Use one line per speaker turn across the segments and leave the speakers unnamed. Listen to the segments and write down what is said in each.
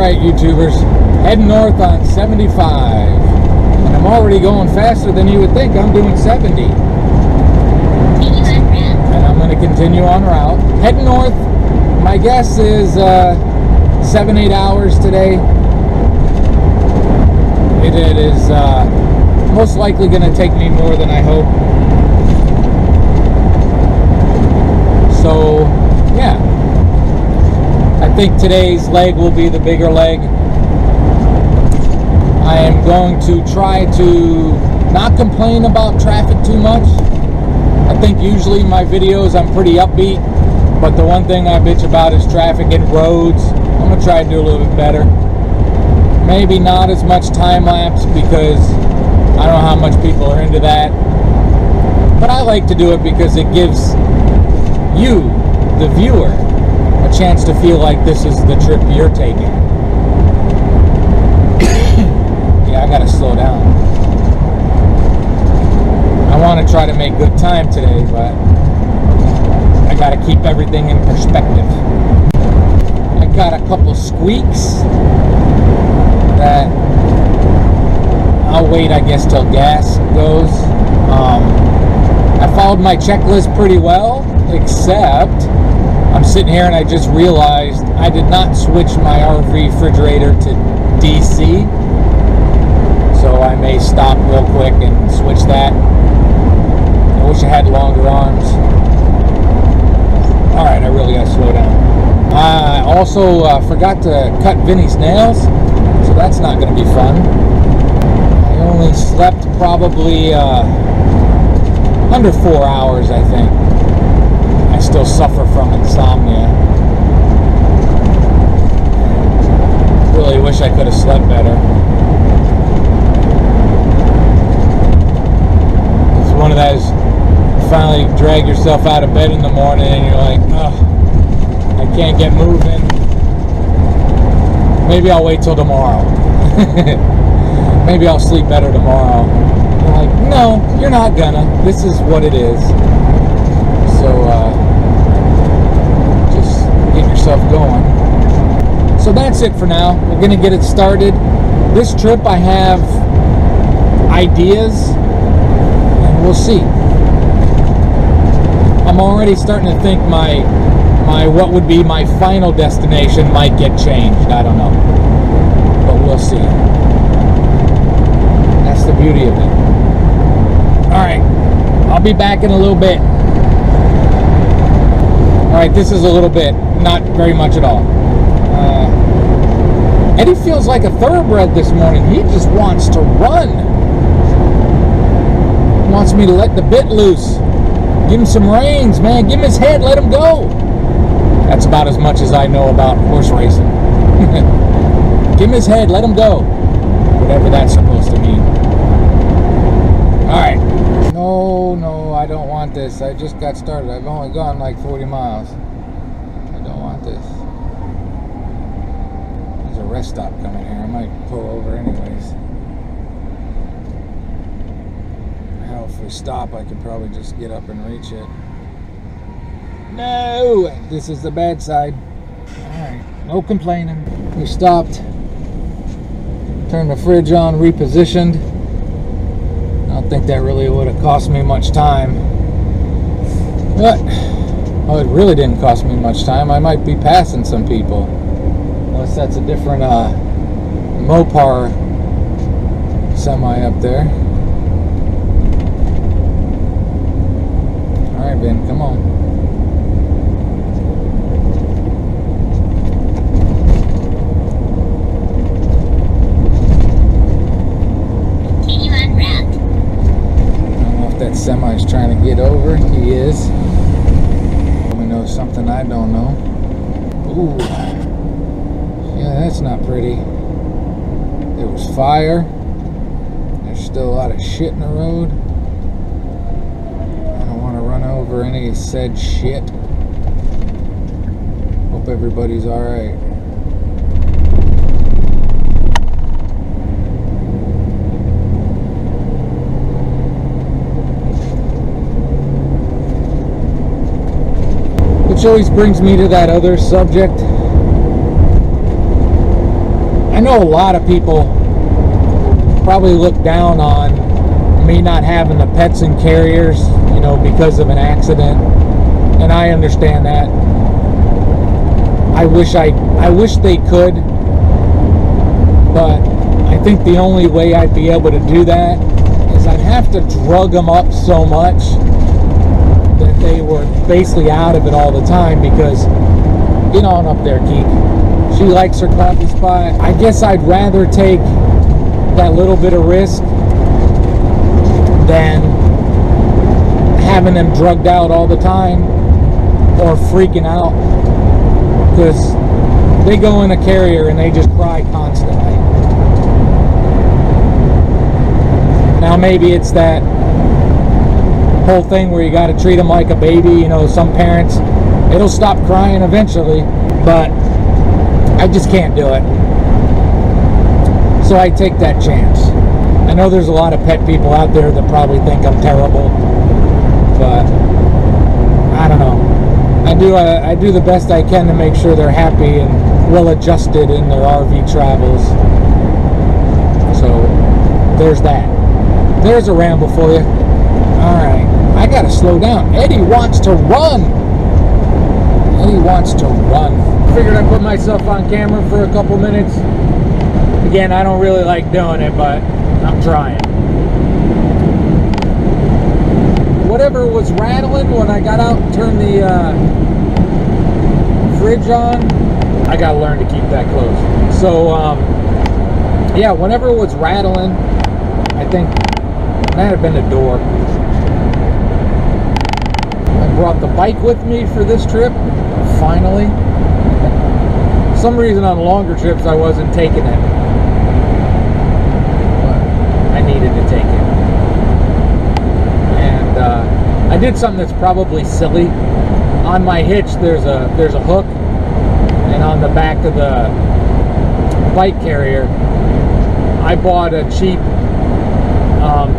Alright, YouTubers, heading north on 75. And I'm already going faster than you would think. I'm doing 70. And I'm going to continue on route. Heading north, my guess is 7-8 hours today. It is most likely going to take me more than I hope. So, yeah. I think today's leg will be the bigger leg. I am going to try to not complain about traffic too much. I think usually my videos I'm pretty upbeat, but the one thing I bitch about is traffic and roads. I'm going to try to do a little bit better. Maybe not as much time lapse because I don't know how much people are into that. But I like to do it because it gives you, the viewer, a chance to feel like this is the trip you're taking. Yeah, I gotta slow down. I want to try to make good time today, but I gotta keep everything in perspective. I got a couple squeaks that I'll wait, I guess, till gas goes. I followed my checklist pretty well, except I'm sitting here and I just realized I did not switch my RV refrigerator to DC. So I may stop real quick and switch that. I wish I had longer arms. Alright, I really gotta slow down. I also forgot to cut Vinny's nails, so that's not gonna be fun. I only slept probably under 4 hours, I think. I still suffer from insomnia. Really wish I could have slept better. It's one of those, you finally drag yourself out of bed in the morning and you're like, oh, I can't get moving. Maybe I'll wait till tomorrow. Maybe I'll sleep better tomorrow. I'm like, no, you're not gonna. This is what it is. So, just get yourself going. So that's it for now. We're gonna get it started. This trip I have ideas, and we'll see. I'm already starting to think my what would be my final destination might get changed. I don't know, but we'll see. That's the beauty of it. Alright, I'll be back in a little bit. Alright, this is a little bit, not very much at all. Eddie feels like a thoroughbred this morning. He just wants to run. He wants me to let the bit loose. Give him some reins, man. Give him his head, let him go. That's about as much as I know about horse racing. Give him his head, let him go. Whatever that's supposed to mean. Alright. No, I don't want this. I just got started. I've only gone like 40 miles. I don't want this. There's a rest stop coming here. I might pull over anyways. Hell, if we stop, I could probably just get up and reach it. No! This is the bad side. Alright, no complaining. We stopped. Turned the fridge on, repositioned. I don't think that really would have cost me much time. But, well, it really didn't cost me much time. I might be passing some people. Unless that's a different Mopar semi up there. Alright, Ben, come on. That semi's trying to get over. He is. Let me know something I don't know. Ooh. Yeah, that's not pretty. There was fire. There's still a lot of shit in the road. I don't want to run over any said shit. Hope everybody's alright. Which always brings me to that other subject. know a lot of people probably look down on me not having the pets and carriers, you know, because of an accident, and I understand that. I wish they could, but I think the only way I'd be able to do that is I'd have to drug them up so much that they were basically out of it all the time. Because, get on up there, Keek. She likes her coffee spot. I guess I'd rather take that little bit of risk than having them drugged out all the time or freaking out, because they go in a carrier and they just cry constantly. Now maybe it's that whole thing where you got to treat them like a baby. You know, some parents, it'll stop crying eventually, but I just can't do it. So I take that chance. I know there's a lot of pet people out there that probably think I'm terrible, but I don't know. I do the best I can to make sure they're happy and well adjusted in their RV travels. So there's that. There's a ramble for you. Alright, I gotta slow down. Eddie wants to run. Eddie wants to run. Figured I'd put myself on camera for a couple minutes. Again, I don't really like doing it, but I'm trying. Whatever was rattling when I got out and turned the fridge on, I gotta learn to keep that closed. So, yeah, whenever it was rattling, I think it might have been the door. I brought the bike with me for this trip, finally. For some reason on longer trips I wasn't taking it, but I needed to take it. And I did something that's probably silly. On my hitch there's a hook, and on the back of the bike carrier I bought a cheap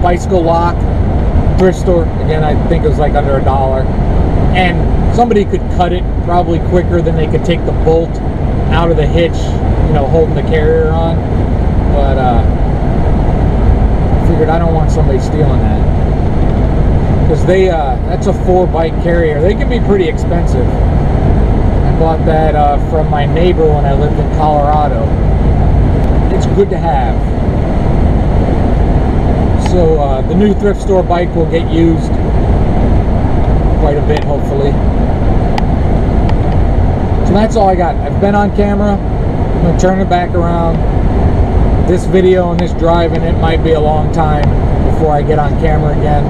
bicycle lock, thrift store. Again, I think it was like under $1, and somebody could cut it probably quicker than they could take the bolt out of the hitch, you know, holding the carrier on. But I figured I don't want somebody stealing that, because they that's a 4-bike carrier. They can be pretty expensive. I bought that from my neighbor when I lived in Colorado. It's good to have. So the new thrift store bike will get used quite a bit, hopefully. So that's all I got. I've been on camera. I'm going to turn it back around. This video and this driving, it might be a long time before I get on camera again.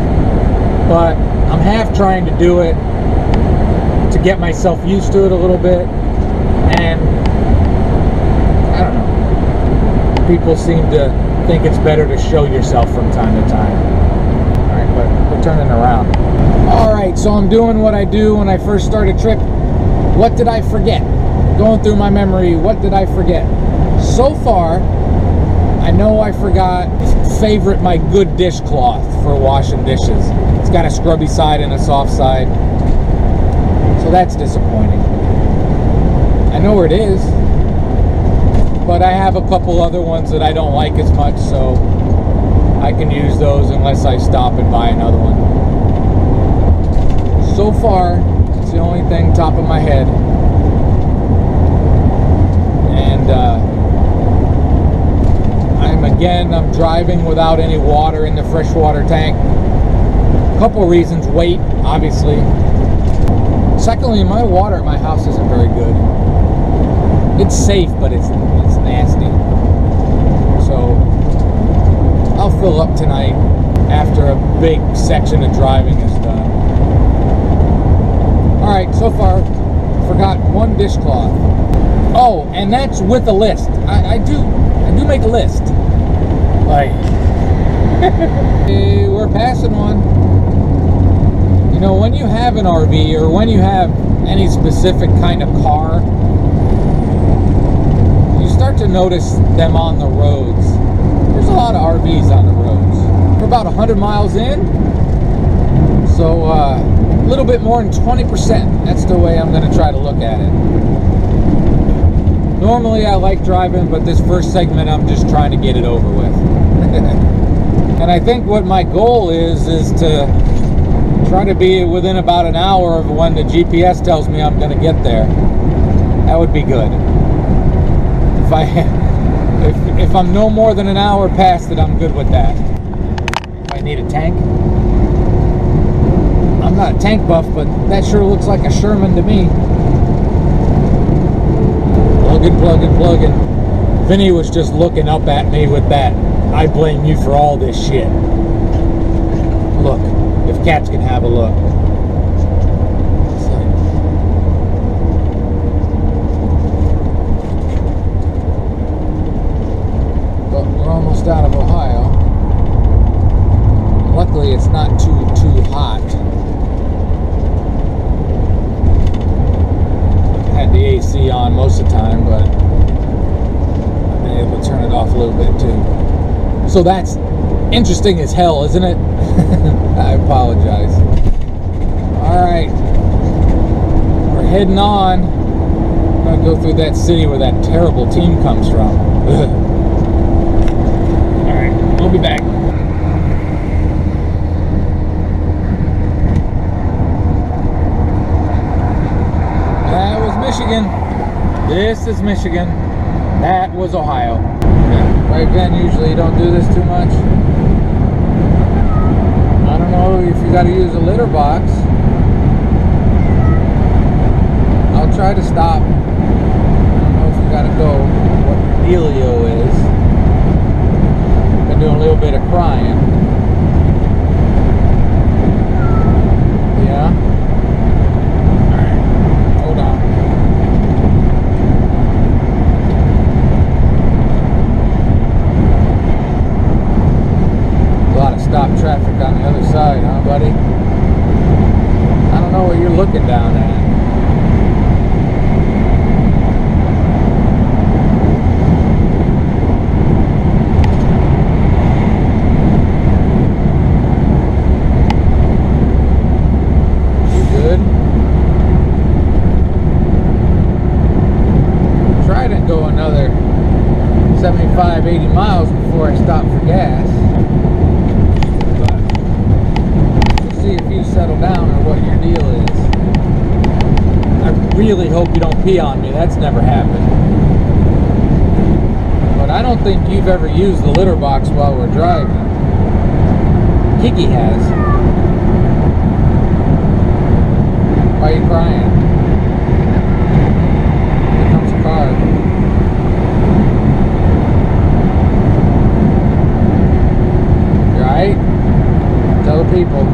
But I'm half trying to do it to get myself used to it a little bit. And I don't know. People seem to think it's better to show yourself from time to time. Alright, but we're turning around. Alright, so I'm doing what I do when I first start a trip. What did I forget? Going through my memory, what did I forget? So far, I know I forgot favorite my good dishcloth for washing dishes. It's got a scrubby side and a soft side. So that's disappointing. I know where it is, but I have a couple other ones that I don't like as much, so I can use those unless I stop and buy another one. So far, it's the only thing top of my head. And I'm driving without any water in the freshwater tank. A couple reasons: weight, obviously. Secondly, my water at my house isn't very good. It's safe, but it's nasty. So I'll fill up tonight after a big section of driving is done. Alright, so far forgot one dishcloth. Oh, and that's with a list. I do make a list. Like hey, we're passing one. You know, when you have an RV or when you have any specific kind of car, start to notice them on the roads. There's a lot of RVs on the roads. We're about 100 miles in, so a little bit more than 20%. That's the way I'm going to try to look at it. Normally I like driving, but this first segment I'm just trying to get it over with. And I think what my goal is to try to be within about an hour of when the GPS tells me I'm going to get there. That would be good. If I'm no more than an hour past it, I'm good with that. I need a tank. I'm not a tank buff, but that sure looks like a Sherman to me. Plugging. Vinny was just looking up at me with that, I blame you for all this shit. Look, if cats can have a look. But we're almost out of Ohio. Luckily it's not too hot. Had the AC on most of the time, but I've been able to turn it off a little bit too. So that's interesting as hell, isn't it? I apologize. Alright. We're heading on. I'm going to go through that city where that terrible team comes from. Alright, we'll be back. That was Michigan. This is Michigan. That was Ohio. Right, Ben, usually you don't do this too much. I don't know if you got to use a litter box. I'll try to stop. I don't know if you got to go. What the dealio is. Been doing a little bit of crying. Yeah. Alright. Hold on. Stop traffic on the other side, huh, buddy? I don't know what you're looking down at. You good? Try to go another 75, 80 miles before I stop for gas. See if you settle down or what your deal is. I really hope you don't pee on me. That's never happened. But I don't think you've ever used the litter box while we're driving. Kiki has. Why are you crying? Here comes a car. You alright? Tell the people.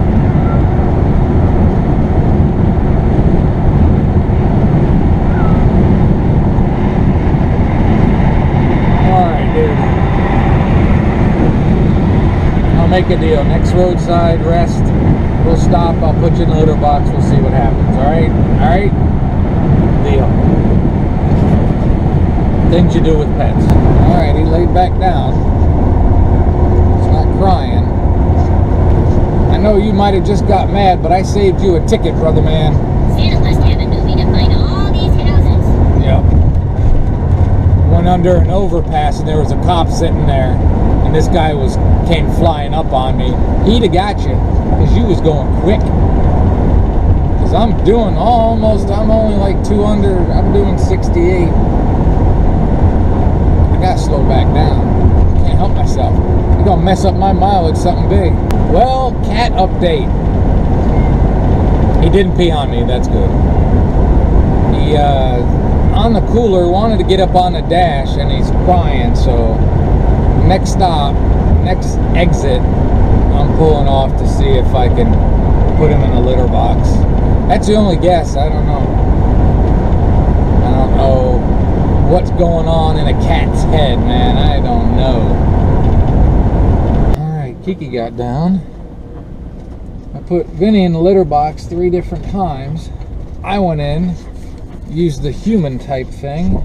Make a deal. Next roadside rest, we'll stop. I'll put you in the litter box. We'll see what happens. Alright? Alright? Deal. Things you do with pets. Alright, he laid back down. He's not crying. I know you might have just got mad, but I saved you a ticket, brother man.
Santa must have a movie to find all these houses.
Yep. Went under an overpass and there was a cop sitting there. And this guy came flying up on me. He'd have got you, because you was going quick. Because I'm only like 2 under, I'm doing 68. I gotta slow back down. Can't help myself. You're gonna mess up my mileage, something big. Well, cat update. He didn't pee on me, that's good. He, on the cooler, wanted to get up on the dash, and he's crying, so... Next stop, next exit, I'm pulling off to see if I can put him in a litter box. That's the only guess. I don't know. I don't know what's going on in a cat's head, man. I don't know. Alright, Kiki got down. I put Vinny in the litter box 3 different times. I went in, used the human type thing.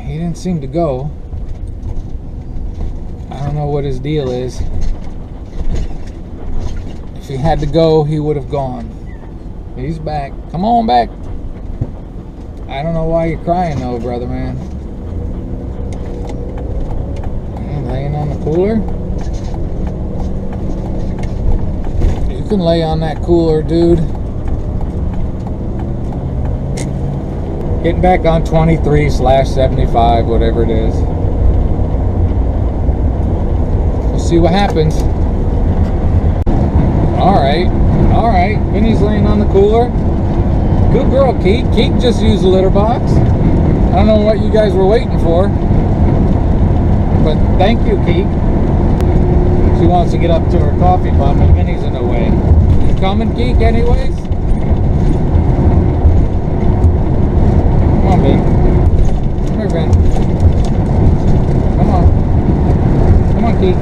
He didn't seem to go. I don't know what his deal is. If he had to go, he would have gone. He's back. Come on back. I don't know why you're crying though, brother man. Laying on the cooler? You can lay on that cooler, dude. Getting back on 23/75, whatever it is. We'll see what happens. Alright. Vinny's laying on the cooler. Good girl, Keek. Keek just used the litter box. I don't know what you guys were waiting for. But thank you, Keek. She wants to get up to her coffee pot, but Vinny's in the way. You coming, Keek, anyways? Come on, Vin. Come here, Vin. Come on. Come on, Keek.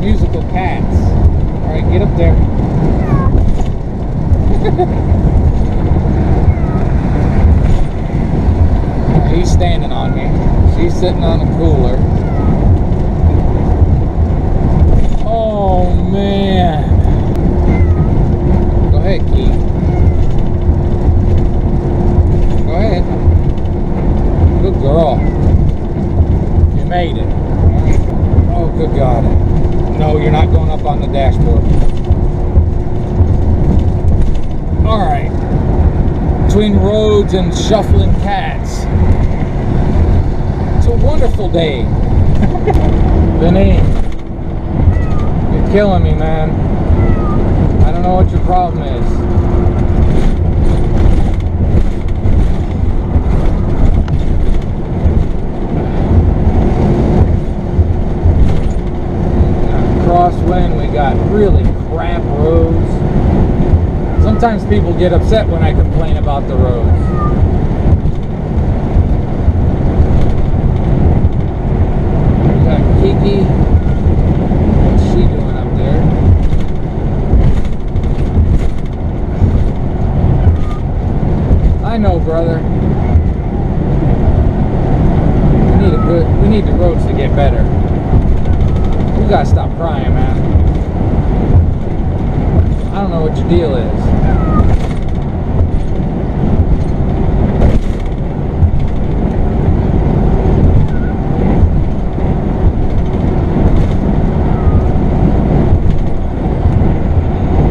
Musical cats. Alright, get up there. He's standing on me. She's sitting on the cooler. Oh man. Go ahead, Keith. Go ahead. Good girl. You made it. Oh, good God. No, you're not going up on the dashboard. Alright. Between roads and shuffling cats. It's a wonderful day. Vinny, you're killing me, man. I don't know what your problem is. Crosswind, we got really crap roads. Sometimes people get upset when I complain about the roads. We got Kiki. What's she doing up there? I know, brother. We need the roads to get better. You gotta stop crying, man. I don't know what your deal is.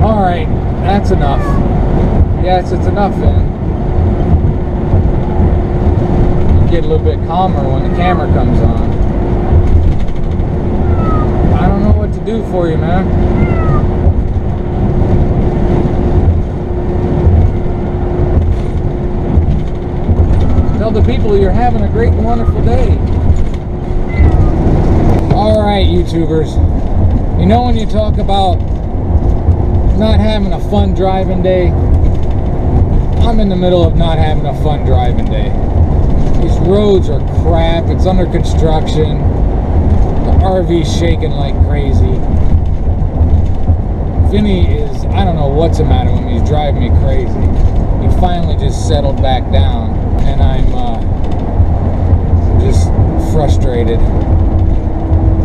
Alright, that's enough. Yes, it's enough then. You get a little bit calmer when the camera comes on. I don't know what to do for you, man. Tell the people you're having a great and wonderful day. Alright, YouTubers. You know when you talk about not having a fun driving day? I'm in the middle of not having a fun driving day. These roads are crap. It's under construction. The RV's shaking like crazy. Vinny is, I don't know what's the matter with him. He's driving me crazy. He finally just settled back down. And I'm just frustrated.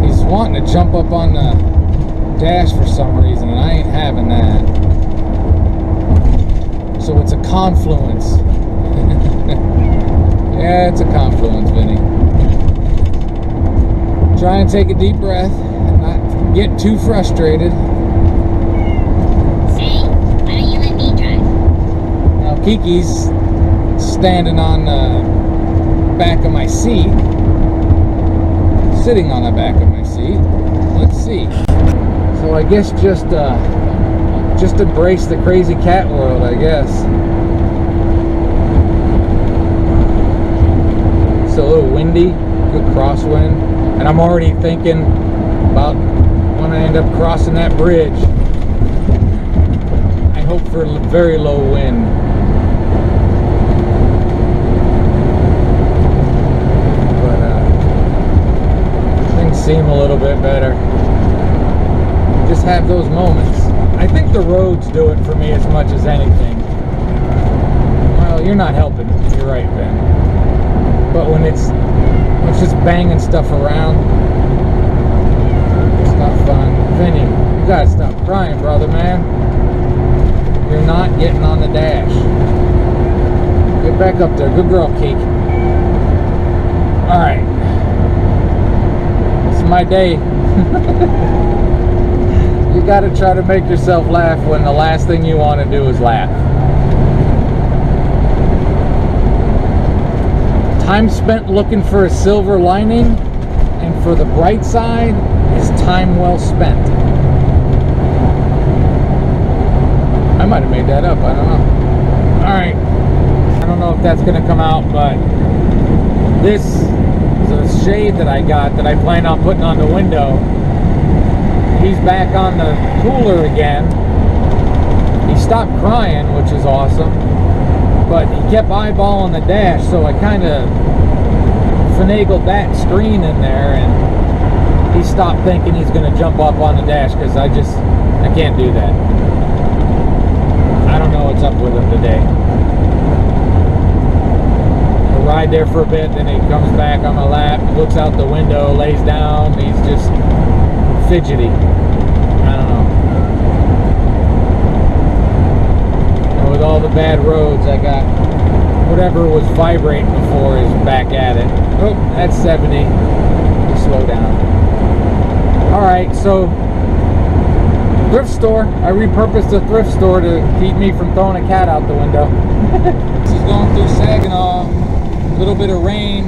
He's wanting to jump up on the dash for some reason, and I ain't having that. So it's a confluence. Yeah, it's a confluence, Vinny. Try and take a deep breath and not get too frustrated.
Say, why don't you let me drive?
Now, Kiki's standing on the back of my seat, sitting on the back of my seat. Let's see. So I guess just embrace the crazy cat world, I guess. It's a little windy, good crosswind, and I'm already thinking about when I end up crossing that bridge. I hope for a very low wind. Seem a little bit better. Just have those moments. I think the roads do it for me as much as anything. Well, you're not helping. You're right, Ben. But when it's just banging stuff around, it's not fun. Vinny, you gotta stop crying, brother, man. You're not getting on the dash. Get back up there. Good girl, Cake. Alright. It's my day. You gotta try to make yourself laugh when the last thing you want to do is laugh. Time spent looking for a silver lining and for the bright side is time well spent. I might have made that up, I don't know. Alright, I don't know if that's going to come out, but this is a shade that I got that I plan on putting on the window. He's back on the cooler again. He stopped crying, which is awesome, but he kept eyeballing the dash, so I kind of finagled that screen in there, and he stopped thinking he's going to jump up on the dash, because I can't do that. I don't know what's up with him today. He'll ride there for a bit, then he comes back on my lap, looks out the window, lays down. He's just fidgety. I don't know. And with all the bad roads, I got whatever was vibrating before is back at it. Oh, that's 70. Slow down. Alright, so thrift store. I repurposed the thrift store to keep me from throwing a cat out the window. This is going through Saginaw. A little bit of rain.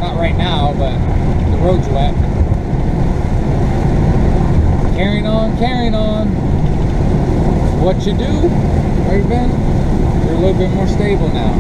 Not right now, but the road's wet. Carrying on, carrying on. What you do, right, Ben? You're a little bit more stable now.